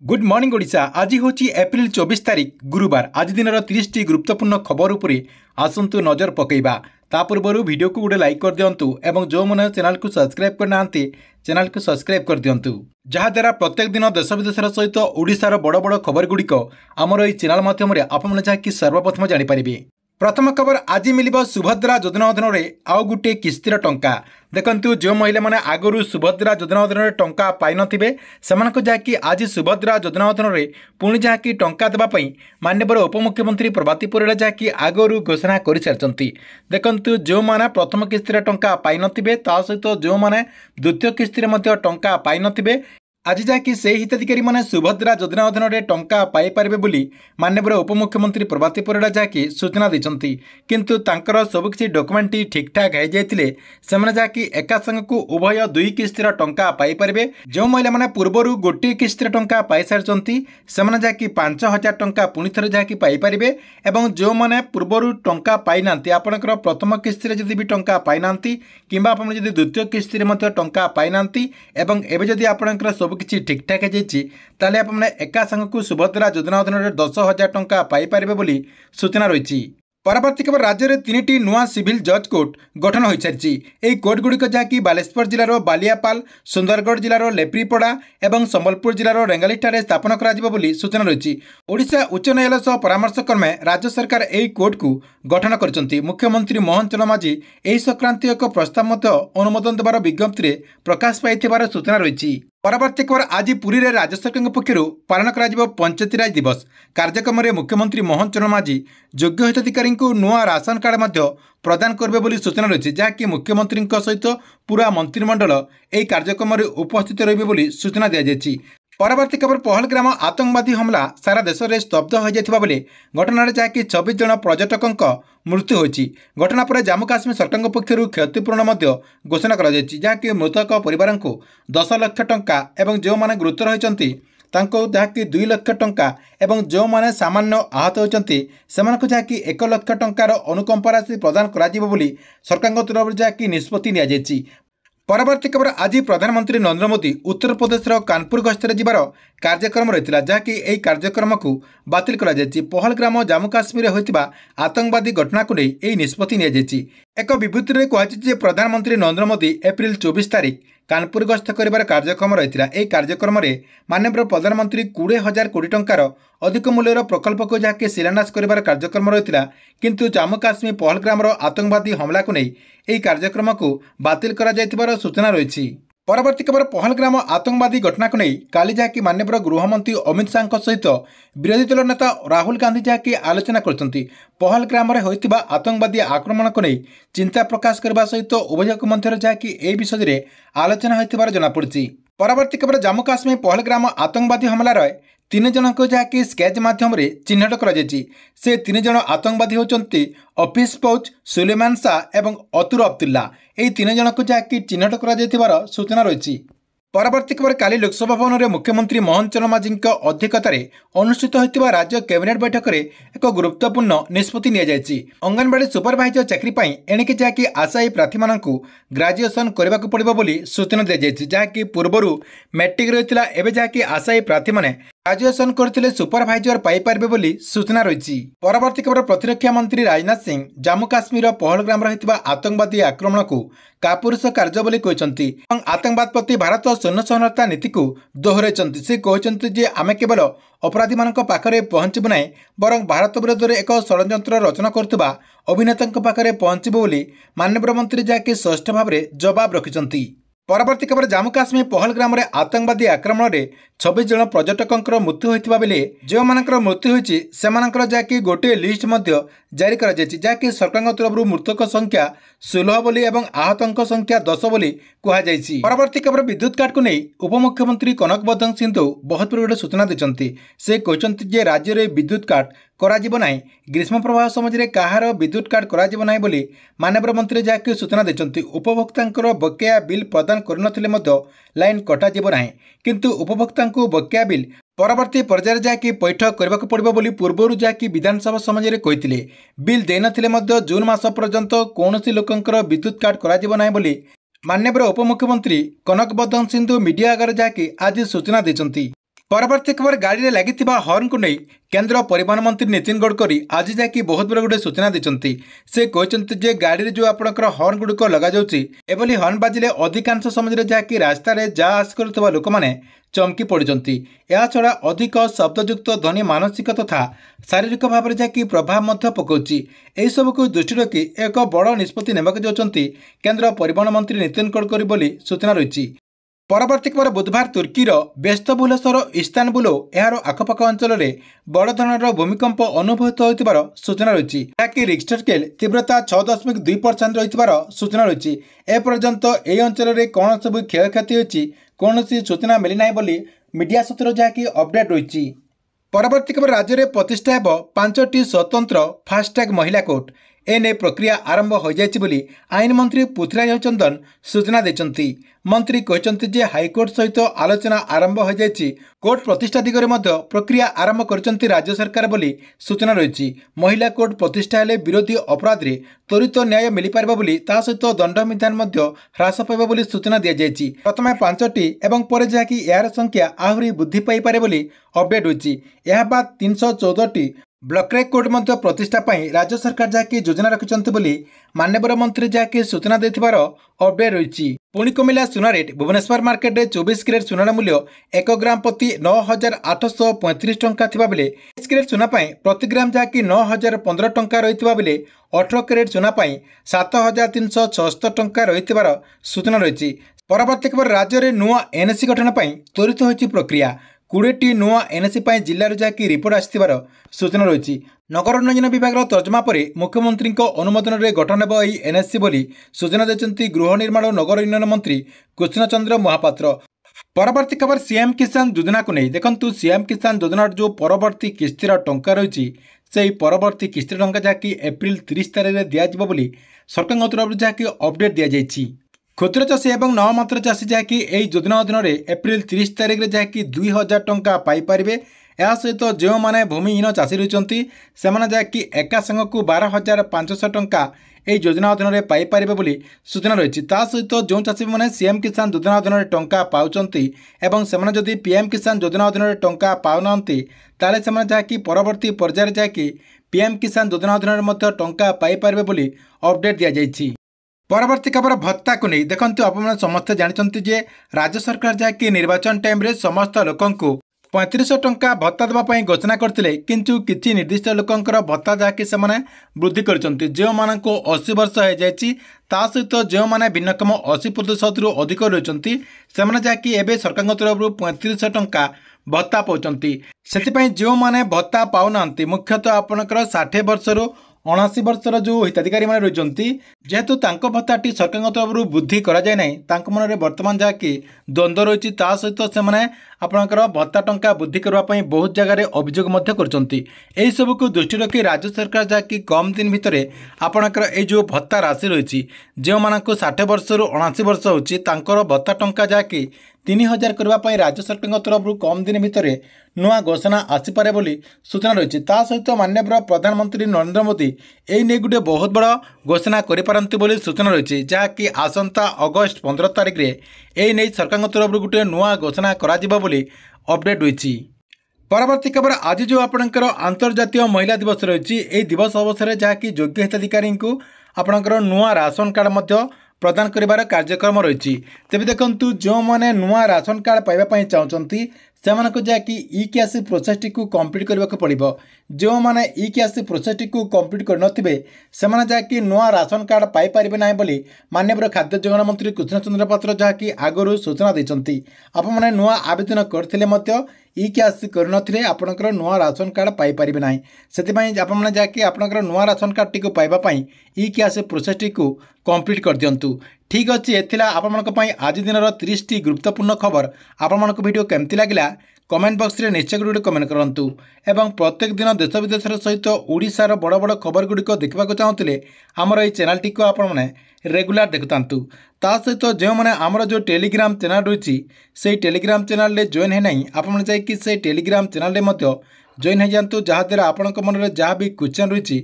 Good morning Odisha. आज हूँ April 24 तारीख गुरुवार। आज दिन 30 टी गुरुत्वपूर्ण खबर उपरे आसतु नजर पकईबा। ता पूर्व वीडियो को गोटे लाइक कर दिंतु और जो मैंने चैनल को सब्सक्राइब करना चैनल को सब्सक्राइब कर दिंतु, जहाद्वारा प्रत्येक दिन देश विदेश सहित ओडिशार बड़ बड़ खबर गुड़िक आमर ये चैनल माध्यम आपने जहाँकि सर्वप्रथम जानीपारे। प्रथम खबर आज मिल सुभद्रा योजना अधीन में आउ गोटे किस्तिर टंका। देखंतु जो महिला माने आगरू सुभद्रा योजना अधीन में टंका पाई नथिबे सेमानक जहाँकि आज सुभद्रा योजना अधीन में पुणी जहाँकि टंका देवाई माननीय उपमुख्यमंत्री प्रभाती परिड़ा जहाँकि आगरू घोषणा कर सारी। देखंतु जो माने प्रथम किस्तिर टंका पाई नथिबे ता सहित जो माने द्वितीय किस्तिर मध्य टंका पाई नथिबे आज जहाँकि से हिताधिकारी मैंने सुभद्रा योजना अधीन में टंका पाइपारे बोली माननीय उपमुख्यमंत्री प्रभाती परिड़ा जहाँकि सूचना देते, किंतु तांकर सबकिछि डॉक्यूमेंट ठीक ठाक हो जाते से जहाँकि एका संगक उभय दुई किस्तिर टंका पाइपारे। जो महिला मैंने पूर्वर गोटे किस्तिर टंका पाई सारी से जहाँकि 5,000 टंका पुणी थे जहाँकि पाइपारे। और जो मैंने पूर्वर टंका पाई ना आपणकर प्रथम किस्तिर जदि भी टंका पाई ना कि द्वितीय किस्तिर टंका पाई ना एवं जदि आपणकर सब किसी ठीक ठाक होता आपने एका संगक सुभद्रा योजना अधीन में 10,000 टंका पाइपारे बोली सूचना रही। परवर्ती खबर राज्य में 3टी नुआ सिविल जज कोर्ट गठन हो सारी। यह कोर्ट गुड़िक जहाँकि बालेश्वर जिलार बालियापाल, सुंदरगढ़ जिलार लेप्रीपड़ा और संबलपुर जिलार रेंगाली ठारे स्थापन कर सूचना रही। ओडिशा उच्च न्यायालय सह परामर्श क्रमे राज्य सरकार यह कोर्ट को गठन कर मुख्यमंत्री मोहन चरण माझी यह संक्रांतीय एक प्रस्ताव अनुमोदन देवार विज्ञप्ति प्रकाश पाई सूचना रही। परवर्ती खबर आज पुरी रे राज्य सरकार पक्षर पालन कर पंचायतीराज दिवस कार्यक्रम में मुख्यमंत्री मोहन चरण माझी योग्य हिताधिकारी नुआ राशन कार्ड प्रदान करेंगे बोली सूचना रही, जहाँकि मुख्यमंत्री सहित पूरा मंत्रिमंडल यह कार्यक्रम में उपस्थित रही सूचना दी जाएगी। परवर्ती खबर पहलग्राम आतंकवादी हमला सारा देश में स्तब्ध हो जाता बेले घटना जहाँकि 26 जन पर्यटकों मृत्यु होती। घटना पर जम्मू काश्मीर सरकार पक्षर क्षतिपूरण घोषणा कर जहाँकि मृतक परिवार को 10 लाख टंका और जो मैंने गुरुतर होती जहाँकि 2 लाख टंका और जो मैंने सामान्य आहत होती जहाँकि 1 लाख टंकार अनुकंपा राशि प्रदान कर सरकार तरफ जहाँकि निष्पत्ति नि। परवर्ती खबर आज प्रधानमंत्री नरेंद्र मोदी उत्तर प्रदेश कानपुर गस्तर जीवार कार्यक्रम रही, जहाँकि यह कार्यक्रम को बातिल कर पहलग्राम जम्मू काश्मीर होता आतंकवादी घटना को नहीं यह निष्पत्ति नि। एक विबृत्ति में कहुछि प्रधानमंत्री नरेंद्र मोदी एप्रिल 24 तारीख कानपुर गस्त कर कार्यक्रम रही। यह कार्यक्रम में माननीय प्रधानमंत्री 20,000 कोटी टंकार अधिक मूल्यर प्रकल्प को जहाँकि शिलान्यास कर कार्यक्रम रही, किंतु जम्मू काश्मीर पहलग्राम आतंकवादी हमला को नहीं यह कार्यक्रम को बातिल कर सूचना रही। परवर्ती खबर पहलग्राम आतंकवादी घटना को नहीं काली जहाँकि माननीय गृहमंत्री अमित शाह सहित विरोधी दल नेता राहुल गांधी जहाँकि आलोचना करते पहलग्राम होता आतंकवादी आक्रमण को नहीं चिंता प्रकाश करने सहित उभय मध्य जहाँकि यह विषय में आलोचना होता जनापड़ी। परवर्ती खबर जम्मू काश्मीर पहलग्राम आतंकवादी हमलार 3 जन को जहाँकि स्केच माध्यम चिन्हट कर से 3 जन आतंकवादी होती अफिस पौच, सुलेमान शाह और अतुर अब्दुल्ला। यह 3 जन को जहाँकि चिन्हट कर सूचना रही। परवर्ती खबर काली लोकसभा भवन में मुख्यमंत्री मोहन चरण माझी अध्यक्षतार अनुष्ठित होता राज्य कैबिनेट बैठक में एक गुरुत्वपूर्ण निष्पत्ति नि। अंगनवाड़ी सुपरभाइजर चाकरी एणिके जहाँकि आशायी प्रार्थी मानक ग्राजुएसन करने को पड़ो बोली सूचना दी जाएगी, जहाँकि पूर्वर मैट्रिक रही है जहाँकि आशायी प्रार्थी मैंने ग्राजुएसन करते सुपरभाइजर पाइपारे बोली सूचना रही। परवर्ती खबर प्रतिरक्षा मंत्री राजनाथ सिंह जम्मू काश्मीर पहलग्राम आतंकवादी आक्रमण को कापुरुष कार्य बोली कहते आतंकवाद प्रति भारत शून्य सहनता नीति को दोहराई। से कहते आम केवल अपराधी मान पाखे पहुंचबू ना बर भारत विरोध में एक षड्यंत्र रचना करुवा अभिनेता पाखे पहुंचबू बोली माननीय मंत्री जहाँकि स्पष्ट भाव में जवाब रखिंट। परवर्ती खबर जम्मू काश्मीर पहलग्राम आतंकवादी आक्रमण में 26 जन पर्यटकों मृत्यु होता बेले जो मानकर मृत्यु होती से जहाँकि गोटे लिस्ट जारी कर जहाँकि सरकार तरफ मृतक संख्या 16 बोली और आहतों संख्या 10 बोली कहुई। परवर्ती खबर विद्युत काट को नहीं उपमुख्यमंत्री कनक वर्धन सिंधु बहुत गोटे सूचना देते से कहते राज्य में विद्युत काट करा ग्रीष्म प्रवाह समय कहार विद्युत काट करा बोली माननीय मंत्री जहाँकि सूचना देते उपभोक्ता बकेया बिल प्रदान कर लाइन कटाଯିब ना, किंतु उपभोक्ता बकेया बिल परवर्ती पर्यायर जहाँकि पैठ करने को पड़ो बोली पूर्वर जहाँकि विधानसभा समय कहते बिल दे नथिले जून मास पर्यंत कौन लोकंर विद्युत काट करा बोली माननीय उपमुख्यमंत्री कनक वर्धन सिंधु मीडिया आगे जहाँकि आज सूचना देते। परवर्ती खबर गाड़ी में लगी हॉर्न को नहीं केंद्र परिवहन मंत्री नितिन गडकरी आज जाकि बहुत बड़ा गोटे सूचना देते से कहते गाड़ी जो आपंकर हॉर्न गुड़िक लग जाए हॉर्न बाजिले अधिकांश समय जहाँकि रास्तार जा आस कर लोक मैंने चमकी पड़ती छड़ा अधिक शब्दयुक्त ध्वनि मानसिक तथा शारीरिक भाव में जहाँकि प्रभाव पकाउछि एही सबको दृष्टि रखी एक बड़ निष्पत्ति नेबाक जाउछन्ति केंद्र परिवहन मंत्री नितिन गडकरी बोली सूचना रही। परवर्ती खबर बुधवार तुर्कीर व्यस्तबहुल सहर इस्तानबुल यार आखपाख अंचल में बड़ धरणर भूमिकंप अनुभूत होइतिबार सूचना रही जहाँकि रिक्टर स्केल तीव्रता 6.2% रही सूचना रही। एपर्यंत यह अंचल में कौन सब क्षयक्षति होती कौन सूचना मिलना बोली मीडिया सूत्र जहाँकि अपडेट रही। परवर्ती खबर राज्य में प्रतिष्ठा हो 5टी स्वतंत्र फास्टैग महिला कोर्ट एने प्रक्रिया आरंभ हो जाइए आईन मंत्री पृथ्वीराज चंदन सूचना देते। मंत्री कहते जे हाईकोर्ट सहित आलोचना आरंभ हो जाइए कोर्ट प्रतिष्ठा दिगरे प्रक्रिया आरंभ कर राज्य सरकार बोली सूचना रही। महिला कोर्ट प्रतिष्ठा हेले विरोधी अपराध रे त्वरित न्याय मिल पार सहित दंड विधान ह्रास पाइब बोली सूचना दी जाइए। प्रथम 5टी एवं पर जहाँकि यार संख्या आहरी वृद्धि पाइपे बोली अपडेट होती। यह बाद 314टी ब्लॉक कोर्ट मध्य प्रतिष्ठा पाई राज्य सरकार जहाँकि योजना रखिंट माननीय मंत्री जहाँकि सूचना देथिबार अपडेट रही। पुणी कमिला सुना रेट भुवनेश्वर मार्केट में 24 कैरेट सुनार मूल्य 1 ग्राम प्रति 9,835 टंका थिबा बेले 20 कैरेट सुना प्रति ग्राम जहाँकि 9,015 टंका रही बेले 18 कैरेट सुना 7,376 टंका रही सूचना रही। परवर्ती खबर राज्य में नुआ एनएसी गठन त्वरित होती प्रक्रिया 20टी नुआ एनएसी जिले में जहाँकि रिपोर्ट आसवर सूचना रही। नगर उन्नयन विभाग तर्जमा पर मुख्यमंत्री अनुमोदन में गठन हो एनएससी बोली सूचना देते गृह निर्माण और नगर उन्नयन मंत्री कृष्ण चंद्र महापात्र। परवर्ती खबर सीएम किसान योजना को नहीं देखु सीएम किसान योजना जो परवर्ती किस्तिर टंका रही से परवर्ती किस्तिर टंका जहाँकि एप्रिल 30 तारीख में दिज्व सरकार तरफ जहाँकि अपडेट दी जाइए। क्षुद्र चाषी और नाममात्र चाषी जहाँकि यही योजना अधीन एप्रिल 30 तारीख में जहाँकि 2000 टंका पाइपर या सहित जो मैंने भूमिहीन चाषी रही से जहाँकि एका संग को 12,500 टंका यही योजना अधीन में पाइपर बोली सूचना रही। सहित जो चाषी मैंने सीएम किसान योजना अधीन टंका पाँच से जदि पीएम किसान योजना अधीन टंका पाऊना ताले से जहाँकि परवर्ती पर्यायर जहाँकि पीएम किसान योजना अधीन टंका पाइपर बोली अपडेट दी जाइए। परवर्ती खबर भत्ता को नहीं देखते आप समस्ते जानते जे राज्य सरकार जहाँकि निर्वाचन टाइम रे समस्त लोकों को 3500 टंका भत्ता देवाई घोषणा करते किंतु किसी निर्दिष्ट लोकंर भत्ता जहाँकि से वृद्धि कर जो मान को 80 वर्ष हो जाए सहित जो मैंने भिन्नक्षम 80% रु अधिक रही से जहाँकि एवं सरकार तरफ 3500 टंका भत्ता पाँच से जो मैंने भत्ता पाऊना मुख्यतः आपणकर 60 वर्ष रु 79 वर्षर जो हिताधिकारी मैंने रही जेहेतु भत्ताटी सरकार तरफ वृद्धि कराए ना मन में बर्तमान जहाँकि द्वंद्व रही सहित से आपणकर भत्ता टंका वृद्धि करने बहुत जगह अभियोग कर सबको दृष्टि रखी राज्य सरकार जहाँकि कम दिन भितर आपणकर जो भत्ता राशि रही जो मानक 60 वर्ष रु 79 वर्ष होकर भत्ता टंका जहाँकि 3000 करने राज्य सरकार तरफ कम दिन भितर नुआ घोषणा आसीपे बोली सूचना रही। सहित माननीय प्रधानमंत्री नरेंद्र मोदी यही नहीं गोटे बहुत बड़ा घोषणा करिपारंती बोली सूचना रही जहाँकि आसंता अगस्त 15 तारीख में यही नहीं सरकार तरफ गोटे नुआ घोषणा करा बोली अपडेट रही। परवर्ती खबर आज जो आपणकर अंतर्जातीय महिला दिवस रही यही दिवस अवसर में जहाँकि योग्य हिताधिकारी को आपणकर नुआ राशन कार्ड प्रदान कर कार्यक्रम रही। तेज देखु जो मैंने नुआ राशन कार्ड पाइबा चाहते से जहाँकि इ कैश प्रोसेस को कंप्लीट करने को पड़ो जो मैंने इ कैश प्रोसेस को कंप्लीट करनथिबे से जहाँकि नुआ राशन कार्ड पाइपर ना बोली माननीय खाद्य जोगाण मंत्री कृष्ण चंद्र पात्र जहाँकि आगु सूचना देते आपने नुआ आवेदन करते इ कैश करनथिले आपणकर नुआ राशन कार्ड पाइपर ना से आपने जहाँकि आपणकर नुआ राशन कार्ड टी पाइबापी इ कैश प्रोसेस टी को कंप्लीट कर दिंतु। ठीक अच्छे एथिला आपण आज दिन 30टी गुरुत्वपूर्ण खबर आपण वीडियो केमती लगिला कमेंट बॉक्स रे निश्चय गोटे कमेंट करूँ एवं प्रत्येक दिन देश विदेश सहित ओडिशार बड़ बड़ खबर गुड़िक देखा चाहूँगे आमर ये चैनल टी आपने रेगुलर देखुता सहित जो मैंने आमर जो टेलीग्राम चैनल रही से टेलीग्राम चैनल जॉइन है ना आपड़ जा टेलीग्राम चैनल जॉइन हो जातु जहाँद्वारा आपण मन में जहाँ भी क्वेश्चन रही